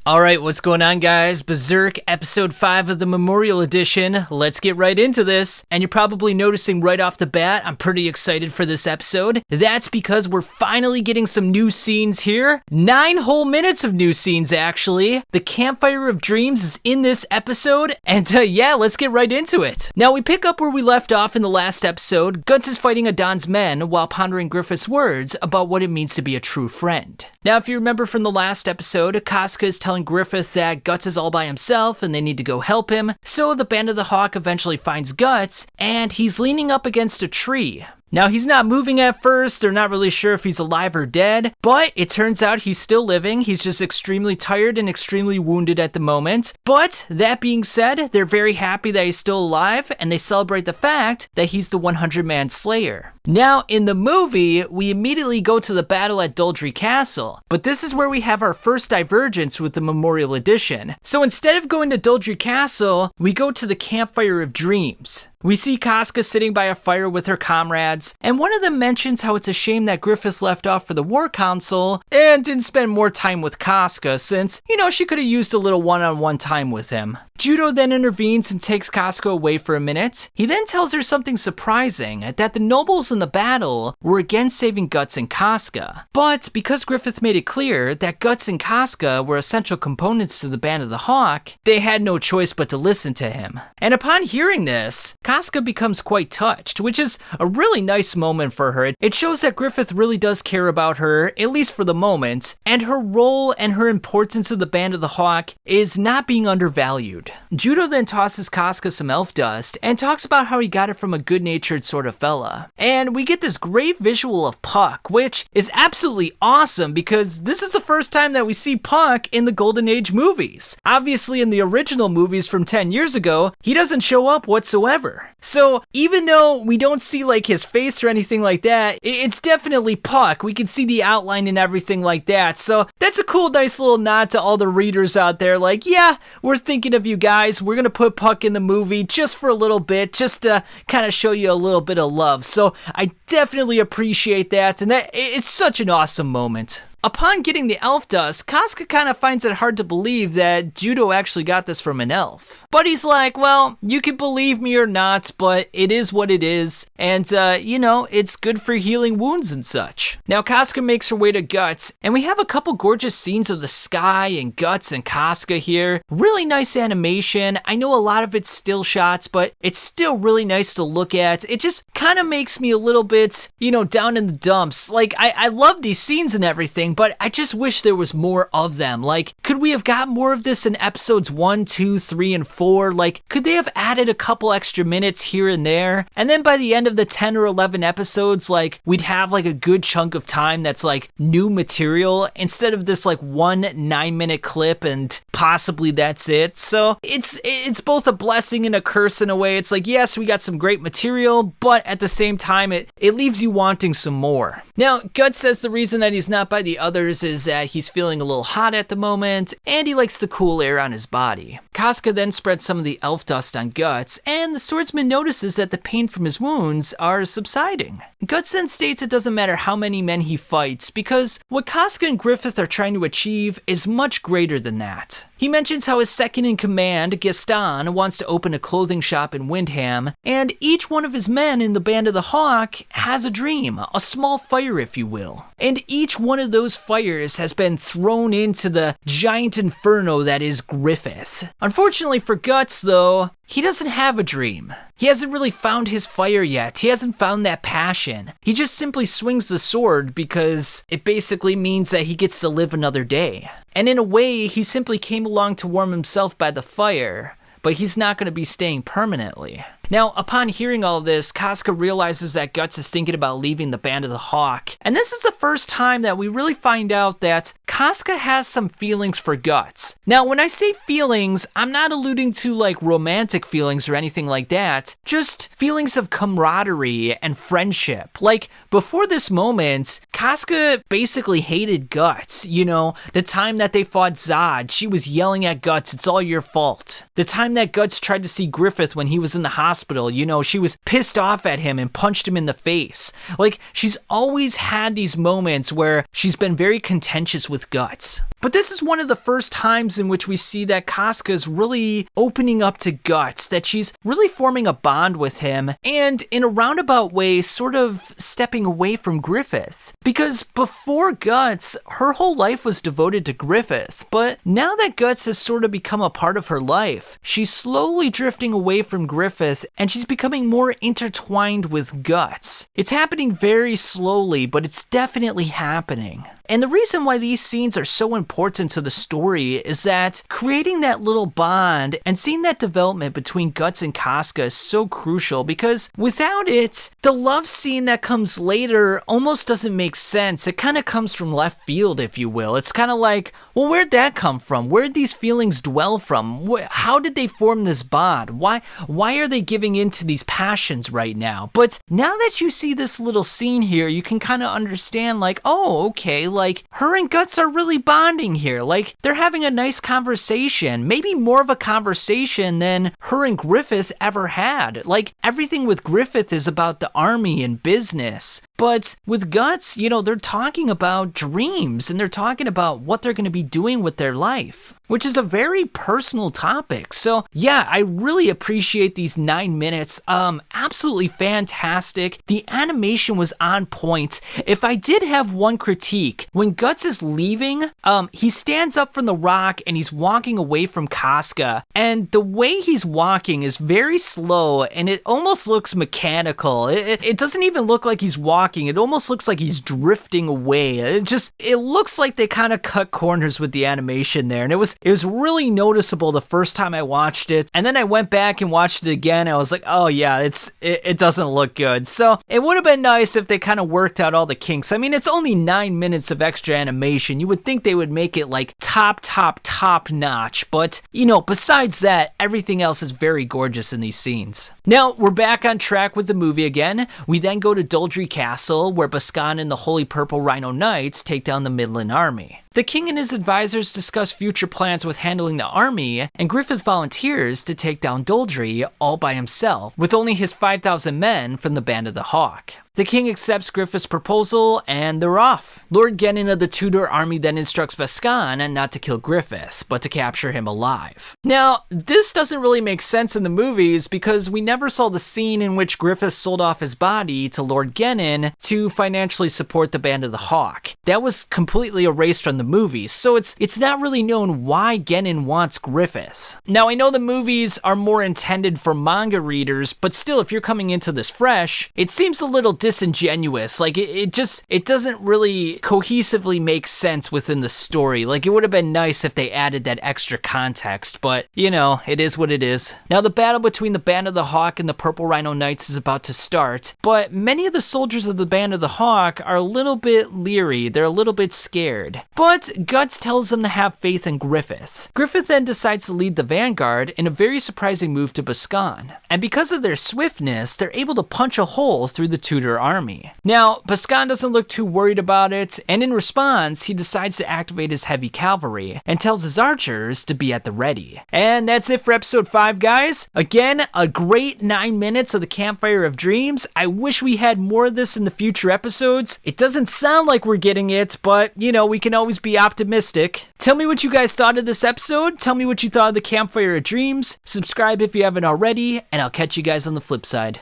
Alright, what's going on, guys? Berserk episode 5 of the Memorial Edition. Let's get right into this. And you're probably noticing right off the bat, I'm pretty excited for this episode. That's because we're finally getting some new scenes here. 9 whole minutes of new scenes, actually. The Campfire of Dreams is in this episode. And yeah, let's get right into it. Now, we pick up where we left off in the last episode. Guts is fighting Adon's men while pondering Griffith's words about what it means to be a true friend. Now, if you remember from the last episode, Casca is telling Griffith that Guts is all by himself and they need to go help him. So the Band of the Hawk eventually finds Guts and he's leaning up against a tree. Now, he's not moving at first, they're not really sure if he's alive or dead, but it turns out he's still living. He's just extremely tired and extremely wounded at the moment. But that being said, they're very happy that he's still alive, and they celebrate the fact that he's the 100-man slayer. Now, in the movie, we immediately go to the battle at Doldry Castle, but this is where we have our first divergence with the Memorial Edition. So instead of going to Doldry Castle, we go to the Campfire of Dreams. We see Casca sitting by a fire with her comrades, and one of them mentions how it's a shame that Griffith left off for the War Council and didn't spend more time with Casca since, she could have used a little one-on-one time with him. Judo then intervenes and takes Casca away for a minute. He then tells her something surprising, that the nobles in the battle were again saving Guts and Casca. But because Griffith made it clear that Guts and Casca were essential components to the Band of the Hawk, they had no choice but to listen to him. And upon hearing this, Casca becomes quite touched, which is a really nice moment for her. It shows that Griffith really does care about her, at least for the moment, and her role and her importance in the Band of the Hawk is not being undervalued. Judo then tosses Casca some elf dust and talks about how he got it from a good-natured sort of fella. And we get this great visual of Puck, which is absolutely awesome because this is the first time that we see Puck in the Golden Age movies. Obviously, in the original movies from 10 years ago, he doesn't show up whatsoever. So even though we don't see like his face or anything like that, it's definitely Puck. We can see the outline and everything like that. So that's a cool, nice little nod to all the readers out there. Like, yeah, we're thinking of you guys. We're gonna put Puck in the movie just for a little bit, just to kind of show you a little bit of love. So I definitely appreciate that, and it's such an awesome moment. Upon getting the elf dust, Casca kind of finds it hard to believe that Judo actually got this from an elf. But he's like, well, you can believe me or not, but it is what it is. And, it's good for healing wounds and such. Now, Casca makes her way to Guts, and we have a couple gorgeous scenes of the sky and Guts and Casca here. Really nice animation. I know a lot of it's still shots, but it's still really nice to look at. It just kind of makes me a little bit, down in the dumps. Like, I love these scenes and everything, but I just wish there was more of them. Like, could we have got more of this in episodes 1, 2, 3, and 4? Like, could they have added a couple extra minutes here and there? And then by the end of the 10 or 11 episodes, like, we'd have like a good chunk of time that's like new material instead of this like 1 9-minute clip and possibly that's it. So it's both a blessing and a curse in a way. It's like, yes, we got some great material, but at the same time, it leaves you wanting some more. Now, Guts says the reason that he's not by the others is that he's feeling a little hot at the moment, and he likes the cool air on his body. Casca then spreads some of the elf dust on Guts, and the swordsman notices that the pain from his wounds are subsiding. Guts then states it doesn't matter how many men he fights, because what Casca and Griffith are trying to achieve is much greater than that. He mentions how his second-in-command, Gaston, wants to open a clothing shop in Windham, and each one of his men in the Band of the Hawk has a dream, a small fire if you will. And each one of those fires has been thrown into the giant inferno that is Griffith. Unfortunately for Guts, though, he doesn't have a dream. He hasn't really found his fire yet. He hasn't found that passion. He just simply swings the sword because it basically means that he gets to live another day. And in a way, he simply came along to warm himself by the fire, but he's not going to be staying permanently. Now, upon hearing all of this, Casca realizes that Guts is thinking about leaving the Band of the Hawk. And this is the first time that we really find out that Casca has some feelings for Guts. Now, when I say feelings, I'm not alluding to like romantic feelings or anything like that. Just feelings of camaraderie and friendship. Like, before this moment, Casca basically hated Guts. The time that they fought Zod, she was yelling at Guts, "It's all your fault." The time that Guts tried to see Griffith when he was in the hospital, hospital, you know, she was pissed off at him and punched him in the face. Like, she's always had these moments where she's been very contentious with Guts. But this is one of the first times in which we see that Casca's really opening up to Guts, that she's really forming a bond with him, and in a roundabout way, sort of stepping away from Griffith. Because before Guts, her whole life was devoted to Griffith, but now that Guts has sort of become a part of her life, she's slowly drifting away from Griffith, and she's becoming more intertwined with Guts. It's happening very slowly, but it's definitely happening. And the reason why these scenes are so important to the story is that creating that little bond and seeing that development between Guts and Casca is so crucial, because without it, the love scene that comes later almost doesn't make sense. It kind of comes from left field, if you will. It's kind of like, well, where'd that come from? Where'd these feelings dwell from? How did they form this bond? Why are they giving in to these passions right now? But now that you see this little scene here, you can kind of understand, like, oh, okay, like, her and Guts are really bonding here. Like, they're having a nice conversation, maybe more of a conversation than her and Griffith ever had. Like, everything with Griffith is about the army and business. But with Guts, you know, they're talking about dreams, and they're talking about what they're going to be doing with their life, which is a very personal topic. So yeah, I really appreciate these 9 minutes. Absolutely fantastic. The animation was on point. If I did have one critique, when Guts is leaving, he stands up from the rock and he's walking away from Casca, and the way he's walking is very slow, and it almost looks mechanical. It doesn't even look like he's walking. It almost looks like he's drifting away. It looks like they kind of cut corners with the animation there, and it was really noticeable the first time I watched it, and then I went back and watched it again. I was like, oh yeah, it doesn't look good. So it would have been nice if they kind of worked out all the kinks. I mean, it's only 9 minutes of extra animation. You would think they would make it like top notch, but you know, besides that, everything else is very gorgeous in these scenes. Now we're back on track with the movie again. We then go to Doldry Castle, where Bascan and the Holy Purple Rhino Knights take down the Midland Army. The king and his advisors discuss future plans with handling the army, and Griffith volunteers to take down Doldry all by himself, with only his 5,000 men from the Band of the Hawk. The king accepts Griffith's proposal, and they're off. Lord Genin of the Tudor army then instructs Bascan not to kill Griffith, but to capture him alive. Now, this doesn't really make sense in the movies, because we never saw the scene in which Griffith sold off his body to Lord Genin to financially support the Band of the Hawk. That was completely erased from the movies, so it's not really known why Genin wants Griffith. Now, I know the movies are more intended for manga readers, but still, if you're coming into this fresh, it seems a little disingenuous. Like, it doesn't really cohesively make sense within the story. Like, it would have been nice if they added that extra context, but, you know, it is what it is. Now, the battle between the Band of the Hawk and the Purple Rhino Knights is about to start, but many of the soldiers of the Band of the Hawk are a little bit leery. They're a little bit scared. But Guts tells them to have faith in Griffith. Griffith then decides to lead the vanguard in a very surprising move to Bascan. And because of their swiftness, they're able to punch a hole through the Tudor army. Now, Bascan doesn't look too worried about it, and in response, he decides to activate his heavy cavalry and tells his archers to be at the ready. And that's it for episode 5, guys. Again, a great 9 minutes of the Campfire of Dreams. I wish we had more of this in the future episodes. It doesn't sound like we're getting it, but, you know, we can always be optimistic. Tell me what you guys thought of this episode. Tell me what you thought of the Campfire of Dreams. Subscribe if you haven't already, and I'll catch you guys on the flip side.